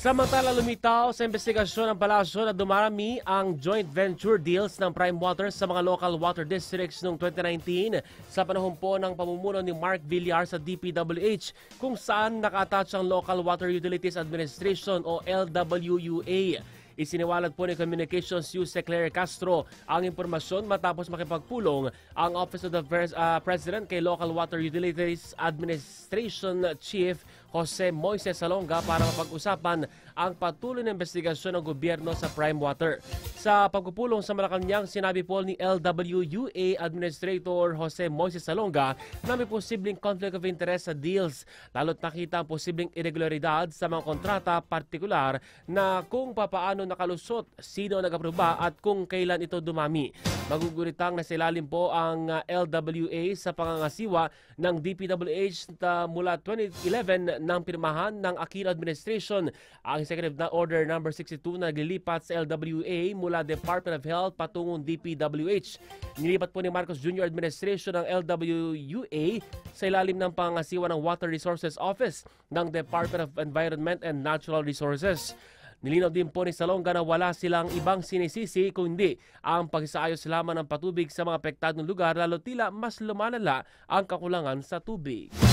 Samantala lumitaw sa investigasyon ng palasyo na dumarami ang joint venture deals ng Prime Water sa mga local water districts noong 2019 sa panahon po ng pamumuno ni Mark Villar sa DPWH kung saan naka-attach ang Local Water Utilities Administration o LWUA. Isiniwalat po ni Communications Yusek Claire Castro ang impormasyon matapos makipagpulong ang Office of the President kay Local Water Utilities Administration Chief Jose Moises Salonga para mapag-usapan ang patuloy na investigasyon ng gobyerno sa Prime Water. Sa pagpupulong sa Malacanang, sinabi po ni LWUA Administrator Jose Moises Salonga na may posibleng conflict of interest sa deals, lalo't nakita ang posibleng irregularidad sa mga kontrata, partikular na kung papaano nakalusot, sino nag-aproba at kung kailan ito dumami. Maguguritang nasilalim po ang LWA sa pangangasiwa ng DPWH mula 2011 nang pirmahan ng Aquino Administration ang Executive Order No. 62 na naglilipat sa LWA mula Department of Health patungong DPWH. Nilipat po ni Marcos Jr. Administration ng LWUA sa ilalim ng pangangasiwa ng Water Resources Office ng Department of Environment and Natural Resources. Nilinaw din po ni Salonga na wala silang ibang sinisisi kundi ang pagsaayos lamang ng patubig sa mga apektadong lugar lalo tila mas lumalala ang kakulangan sa tubig.